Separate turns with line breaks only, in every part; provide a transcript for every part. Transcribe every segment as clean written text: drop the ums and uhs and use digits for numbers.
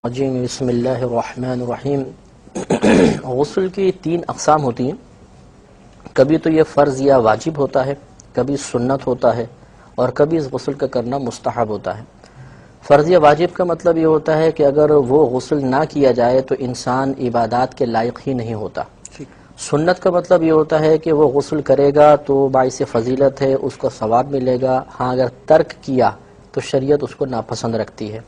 جی بسم اللہ الرحمن الرحیم۔ غسل کی 3 اقسام ہوتی ہیں، کبھی تو یہ فرض یا واجب ہوتا ہے، کبھی سنت ہوتا ہے، اور کبھی اس غسل کا کرنا مستحب ہوتا ہے۔ فرض یا واجب کا مطلب یہ ہوتا ہے کہ اگر وہ غسل نہ کیا جائے تو انسان عبادات کے لائق ہی نہیں ہوتا۔ سنت کا مطلب یہ ہوتا ہے کہ وہ غسل کرے گا تو باعث فضیلت ہے، اس کو ثواب ملے گا، ہاں اگر ترک کیا تو شریعت اس کو ناپسند رکھتی ہے۔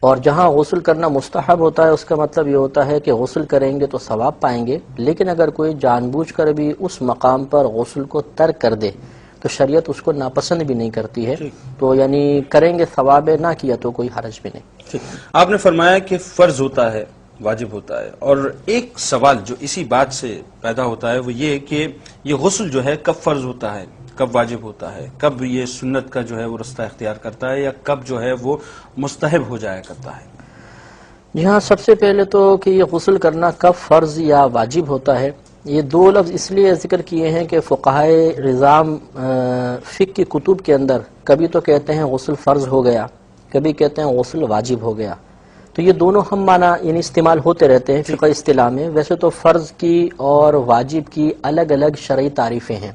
اور جہاں غسل کرنا مستحب ہوتا ہے اس کا مطلب یہ ہوتا ہے کہ غسل کریں گے تو ثواب پائیں گے، لیکن اگر کوئی جان بوجھ کر بھی اس مقام پر غسل کو ترک کر دے تو شریعت اس کو ناپسند بھی نہیں کرتی ہے، تو یعنی کریں گے ثواب ہے، نہ کیا تو کوئی حرج بھی نہیں۔
آپ نے فرمایا کہ فرض ہوتا ہے، واجب ہوتا ہے، اور ایک سوال جو اسی بات سے پیدا ہوتا ہے وہ یہ کہ یہ غسل جو ہے کب فرض ہوتا ہے، کب واجب ہوتا ہے، کب یہ سنت کا جو ہے وہ رستہ اختیار کرتا ہے، یا کب جو ہے وہ مستحب ہو جایا کرتا ہے؟
جی ہاں، سب سے پہلے تو کہ یہ غسل کرنا کب فرض یا واجب ہوتا ہے، یہ 2 لفظ اس لیے ذکر کیے ہیں کہ فقہائے نظام فقہ کی کتب کے اندر کبھی تو کہتے ہیں غسل فرض ہو گیا، کبھی کہتے ہیں غسل واجب ہو گیا، تو یہ دونوں ہم معنی یعنی استعمال ہوتے رہتے ہیں فقہ اصطلاح میں۔ ویسے تو فرض کی اور واجب کی الگ الگ شرعی تعریفیں ہیں،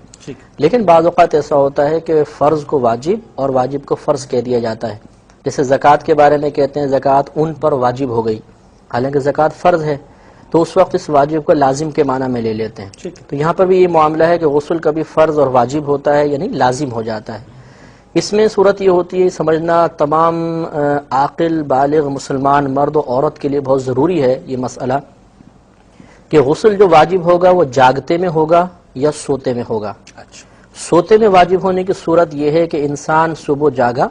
لیکن بعض اوقات ایسا ہوتا ہے کہ فرض کو واجب اور واجب کو فرض کہہ دیا جاتا ہے۔ جیسے زکوٰۃ کے بارے میں کہتے ہیں زکوٰۃ ان پر واجب ہو گئی، حالانکہ زکوٰۃ فرض ہے، تو اس وقت اس واجب کو لازم کے معنی میں لے لیتے ہیں۔ تو یہاں پر بھی یہ معاملہ ہے کہ غسل کبھی فرض اور واجب ہوتا ہے، یعنی لازم ہو جاتا ہے۔ اس میں صورت یہ ہوتی ہے سمجھنا تمام عاقل بالغ مسلمان مرد و عورت کے لیے بہت ضروری ہے یہ مسئلہ کہ غسل جو واجب ہوگا وہ جاگتے میں ہوگا یا سوتے میں ہوگا۔ سوتے میں واجب ہونے کی صورت یہ ہے کہ انسان صبح جاگا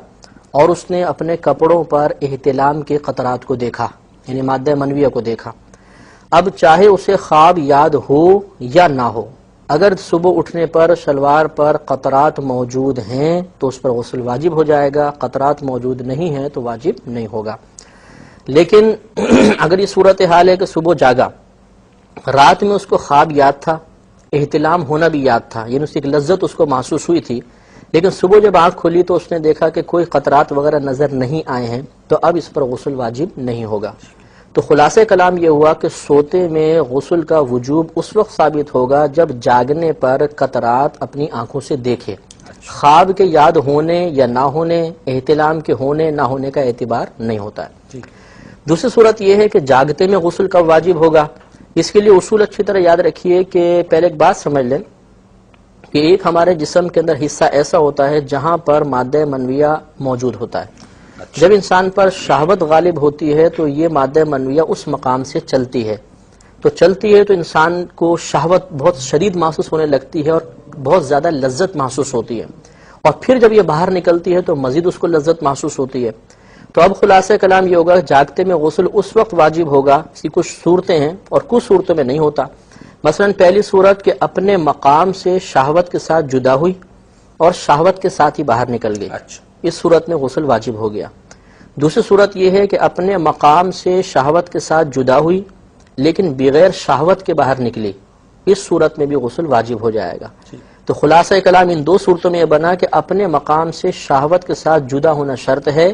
اور اس نے اپنے کپڑوں پر احتلام کے قطرات کو دیکھا، یعنی مادہ منویہ کو دیکھا۔ اب چاہے اسے خواب یاد ہو یا نہ ہو، اگر صبح اٹھنے پر شلوار پر قطرات موجود ہیں تو اس پر غسل واجب ہو جائے گا، قطرات موجود نہیں ہیں تو واجب نہیں ہوگا۔ لیکن اگر یہ صورتحال ہے کہ صبح جاگا، رات میں اس کو خواب یاد تھا، احتلام ہونا بھی یاد تھا، یعنی اس کی ایک لذت اس کو محسوس ہوئی تھی، لیکن صبح جب آنکھ کھولی تو اس نے دیکھا کہ کوئی قطرات وغیرہ نظر نہیں آئے ہیں، تو اب اس پر غسل واجب نہیں ہوگا۔ تو خلاصہ کلام یہ ہوا کہ سوتے میں غسل کا وجوب اس وقت ثابت ہوگا جب جاگنے پر قطرات اپنی آنکھوں سے دیکھے۔ خواب کے یاد ہونے یا نہ ہونے، احتلام کے ہونے نہ ہونے کا اعتبار نہیں ہوتا ہے۔ دوسری صورت یہ ہے کہ جاگتے میں غسل کب واجب ہوگا۔ اس کے لیے اصول اچھی طرح یاد رکھیے کہ پہلے ایک بات سمجھ لیں کہ ایک ہمارے جسم کے اندر حصہ ایسا ہوتا ہے جہاں پر مادہ منویہ موجود ہوتا ہے۔ جب انسان پر شہوت غالب ہوتی ہے تو یہ مادہ منویہ اس مقام سے چلتی ہے، تو انسان کو شہوت بہت شدید محسوس ہونے لگتی ہے اور بہت زیادہ لذت محسوس ہوتی ہے، اور پھر جب یہ باہر نکلتی ہے تو مزید اس کو لذت محسوس ہوتی ہے۔ تو اب خلاصہ کلام یہ ہوگا جاگتے میں غسل اس وقت واجب ہوگا، اس کی کچھ صورتیں ہیں اور کچھ صورتوں میں نہیں ہوتا۔ مثلا پہلی صورت کہ اپنے مقام سے شہوت کے ساتھ جدا ہوئی اور شہوت کے ساتھ ہی باہر نکل گئی، اس صورت میں غسل واجب ہو گیا۔ دوسری صورت یہ ہے کہ اپنے مقام سے شہوت کے ساتھ جدا ہوئی لیکن بغیر شہوت کے باہر نکلی، اس صورت میں بھی غسل واجب ہو جائے گا۔ تو خلاصہ کلام ان 2 صورتوں میں یہ بنا کہ اپنے مقام سے شہوت کے ساتھ جدا ہونا شرط ہے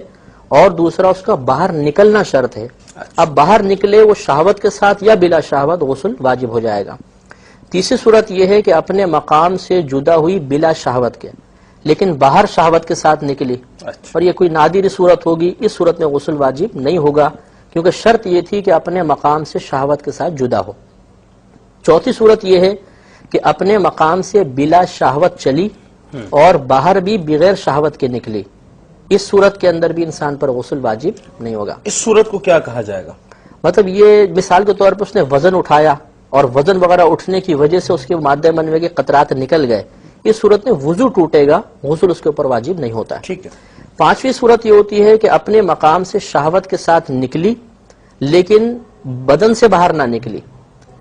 اور دوسرا اس کا باہر نکلنا شرط ہے۔ اب باہر نکلے وہ شہوت کے ساتھ یا بلا شہوت، غسل واجب ہو جائے گا۔ تیسری صورت یہ ہے کہ اپنے مقام سے جدا ہوئی بلا شہوت کے، لیکن باہر شہوت کے ساتھ نکلی، اور یہ کوئی نادر صورت ہوگی، اس صورت میں غسل واجب نہیں ہوگا کیونکہ شرط یہ تھی کہ اپنے مقام سے شہوت کے ساتھ جدا ہو۔ چوتھی صورت یہ ہے کہ اپنے مقام سے بلا شہوت چلی اور باہر بھی بغیر شہوت کے نکلی، اس صورت کے اندر بھی انسان پر غسل واجب نہیں ہوگا۔
اس صورت کو کیا کہا جائے گا؟
مطلب یہ مثال کے طور پر اس نے وزن اٹھایا اور وزن وغیرہ اٹھنے کی وجہ سے اس کے مادہ منویہ کے قطرات نکل گئے، اس صورت میں وضو ٹوٹے گا، غسل اس کے اوپر واجب نہیں ہوتا ہے۔
ٹھیک ہے۔
پانچویں صورت یہ ہوتی ہے کہ اپنے مقام سے شہوت کے ساتھ نکلی لیکن بدن سے باہر نہ نکلی،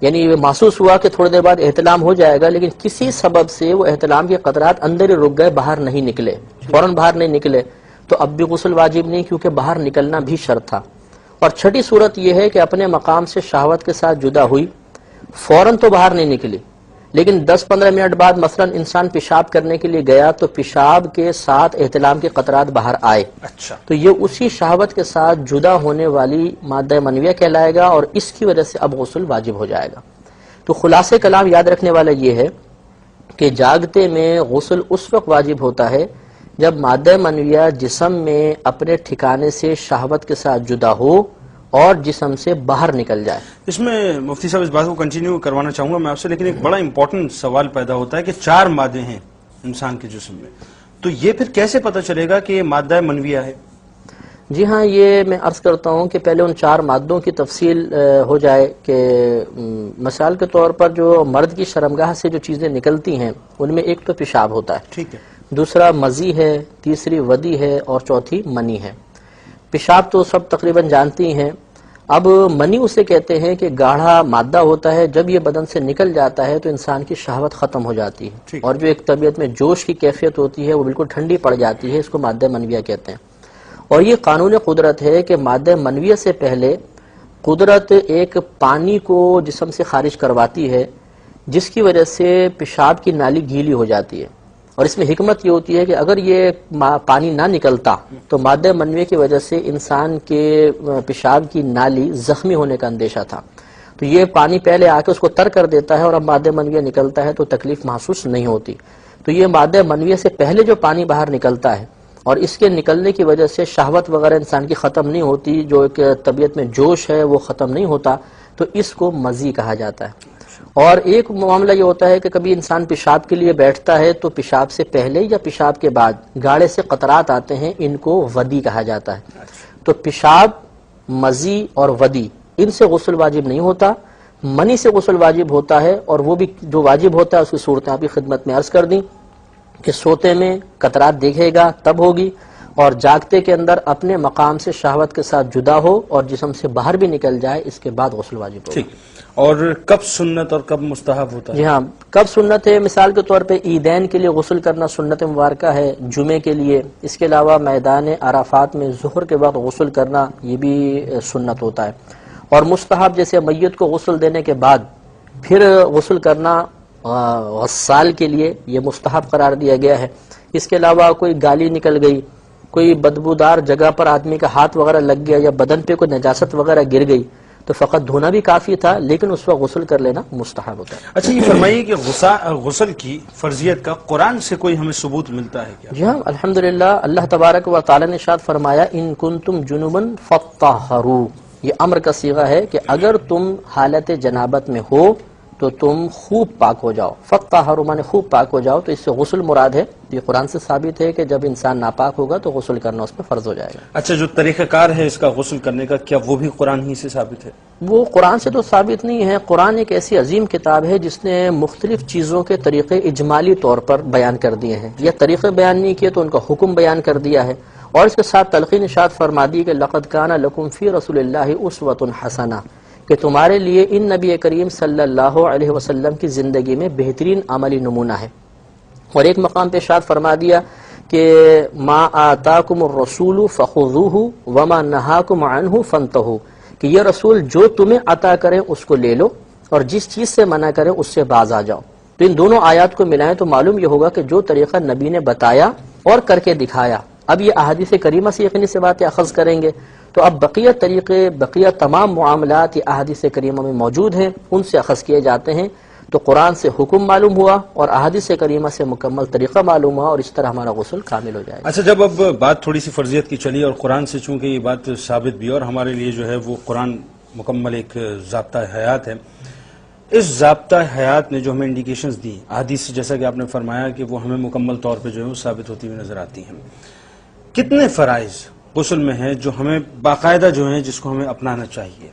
یعنی یہ محسوس ہوا کہ تھوڑی دیر بعد احتلام ہو جائے گا لیکن کسی سبب سے وہ احتلام کے قطرات اندر ہی رک گئے، باہر نہیں نکلے، فوراً باہر نہیں نکلے، تو اب بھی غسل واجب نہیں کیونکہ باہر نکلنا بھی شرط تھا۔ اور چھٹی صورت یہ ہے کہ اپنے مقام سے شہوت کے ساتھ جدا ہوئی، فوراً تو باہر نہیں نکلی لیکن 10-15 منٹ بعد مثلا انسان پیشاب کرنے کے لیے گیا تو پیشاب کے ساتھ احتلام کے قطرات باہر آئے،
اچھا،
تو یہ اسی شہوت کے ساتھ جدا ہونے والی مادہ منویہ کہلائے گا اور اس کی وجہ سے اب غسل واجب ہو جائے گا۔ تو خلاصے کلام یاد رکھنے والا یہ ہے کہ جاگتے میں غسل اس وقت واجب ہوتا ہے جب مادہ منویہ جسم میں اپنے ٹھکانے سے شہوت کے ساتھ جدا ہو اور جسم سے باہر نکل جائے۔
اس میں مفتی صاحب اس بات کو کنٹینیو کروانا چاہوں گا میں آپ سے، لیکن ایک بڑا امپورٹنٹ سوال پیدا ہوتا ہے کہ 4 مادے ہیں انسان کے جسم میں، تو یہ پھر کیسے پتہ چلے گا کہ یہ مادہ منویہ ہے؟
جی ہاں، یہ میں عرض کرتا ہوں کہ پہلے ان 4 مادوں کی تفصیل ہو جائے کہ مثال کے طور پر جو مرد کی شرمگاہ سے جو چیزیں نکلتی ہیں ان میں ایک تو پیشاب ہوتا ہے،
ٹھیک ہے،
دوسرا مزی ہے، تیسری ودی ہے اور چوتھی منی ہے۔ پیشاب تو سب تقریباً جانتی ہیں۔ اب منی اسے کہتے ہیں کہ گاڑھا مادہ ہوتا ہے، جب یہ بدن سے نکل جاتا ہے تو انسان کی شہوت ختم ہو جاتی ہے اور جو ایک طبیعت میں جوش کی کیفیت ہوتی ہے وہ بالکل ٹھنڈی پڑ جاتی ہے، اس کو مادہ منویہ کہتے ہیں۔ اور یہ قانون قدرت ہے کہ مادہ منویہ سے پہلے قدرت ایک پانی کو جسم سے خارج کرواتی ہے جس کی وجہ سے پیشاب کی نالی گیلی ہو جاتی ہے، اور اس میں حکمت یہ ہوتی ہے کہ اگر یہ پانی نہ نکلتا تو مادہ منویہ کی وجہ سے انسان کے پیشاب کی نالی زخمی ہونے کا اندیشہ تھا، تو یہ پانی پہلے آ کے اس کو تر کر دیتا ہے اور اب مادہ منویہ نکلتا ہے تو تکلیف محسوس نہیں ہوتی۔ تو یہ مادہ منویہ سے پہلے جو پانی باہر نکلتا ہے اور اس کے نکلنے کی وجہ سے شہوت وغیرہ انسان کی ختم نہیں ہوتی، جو ایک طبیعت میں جوش ہے وہ ختم نہیں ہوتا، تو اس کو مزی کہا جاتا ہے۔ اور ایک معاملہ یہ ہوتا ہے کہ کبھی انسان پیشاب کے لیے بیٹھتا ہے تو پیشاب سے پہلے یا پیشاب کے بعد گاڑے سے قطرات آتے ہیں، ان کو ودی کہا جاتا ہے۔ تو پیشاب، مزی اور ودی، ان سے غسل واجب نہیں ہوتا، منی سے غسل واجب ہوتا ہے، اور وہ بھی جو واجب ہوتا ہے اس کی صورتیں آپ کی خدمت میں عرض کر دیں کہ سوتے میں قطرات دیکھے گا تب ہوگی، اور جاگتے کے اندر اپنے مقام سے شہوت کے ساتھ جدا ہو اور جسم سے باہر بھی نکل جائے، اس کے بعد غسل واجب ہوگا۔
ٹھیک، اور کب سنت اور کب مستحب ہوتا ہے؟
جی ہاں، کب سنت ہے؟ مثال کے طور پہ عیدین کے لیے غسل کرنا سنت مبارکہ ہے، جمعے کے لیے، اس کے علاوہ میدان عرفات میں ظہر کے بعد غسل کرنا یہ بھی سنت ہوتا ہے، اور مستحب جیسے میت کو غسل دینے کے بعد پھر غسل کرنا غسال کے لیے یہ مستحب قرار دیا گیا ہے۔ اس کے علاوہ کوئی گالی نکل گئی، کوئی بدبودار جگہ پر آدمی کا ہاتھ وغیرہ لگ گیا یا بدن پہ کوئی نجاست وغیرہ گر گئی تو فقط دھونا بھی کافی تھا، لیکن اس وقت غسل کر لینا مستحب ہوتا ہے۔
اچھا، یہ فرمائیے کہ غسل کی فرضیت کا قرآن سے کوئی ہمیں ثبوت ملتا ہے کیا؟
جی ہاں، الحمدللہ، اللہ تبارک و تعالی نے ارشاد فرمایا ان کنتم جنبا فطہروا، یہ امر کا صیغہ ہے کہ اگر تم حالت جنابت میں ہو تو تم خوب پاک ہو جاؤ، فطہروا مانے خوب پاک ہو جاؤ، تو اس سے غسل مراد ہے۔ یہ قرآن سے ثابت ہے کہ جب انسان ناپاک ہوگا تو غسل کرنا اس پہ فرض ہو جائے گا۔
اچھا، جو طریقہ کار ہے اس کا غسل کرنے کا، کیا وہ بھی قرآن ہی سے ثابت ہے؟
وہ قرآن سے تو ثابت نہیں ہے، قرآن ایک ایسی عظیم کتاب ہے جس نے مختلف چیزوں کے طریقے اجمالی طور پر بیان کر دیے ہیں، یا طریقے بیان نہیں کیے تو ان کا حکم بیان کر دیا ہے، اور اس کے ساتھ تلقین ارشاد فرما دی کہ لقد کان لکم فی رسول اللہ اسوۃ حسنہ، کہ تمہارے لیے ان نبی کریم صلی اللہ علیہ وسلم کی زندگی میں بہترین عملی نمونہ ہے۔ اور ایک مقام پہ ارشاد فرما دیا کہ ما آتاکم الرسول فخذوہ وما نہاکم عنہ فانتہوا، کہ یہ رسول جو تمہیں عطا کرے اس کو لے لو اور جس چیز سے منع کرے اس سے باز آ جاؤ۔ تو ان دونوں آیات کو ملائیں تو معلوم یہ ہوگا کہ جو طریقہ نبی نے بتایا اور کر کے دکھایا، اب یہ احادیث کریمہ سے یقینی سے باتیں اخذ کریں گے، تو اب بقیہ طریقے، بقیہ تمام معاملات یہ احادیث کریمہ میں موجود ہیں، ان سے اخذ کیے جاتے ہیں۔ تو قرآن سے حکم معلوم ہوا اور احادیث کریمہ سے مکمل طریقہ معلوم ہوا، اور اس طرح ہمارا غسل کامل ہو جائے گا۔
اچھا، جب اب بات تھوڑی سی فرضیت کی چلی اور قرآن سے چونکہ یہ بات ثابت بھی اور ہمارے لیے جو ہے وہ قرآن مکمل ایک ضابطہ حیات ہے، اس ضابطہ حیات نے جو ہمیں انڈیکیشنز دی احادیث سے، جیسا کہ آپ نے فرمایا کہ وہ ہمیں مکمل طور پہ جو ہے وہ ثابت ہوتی ہوئی نظر آتی ہیں، کتنے فرائض غسل میں ہیں جو ہمیں باقاعدہ جو ہیں جس کو ہمیں اپنانا چاہیے؟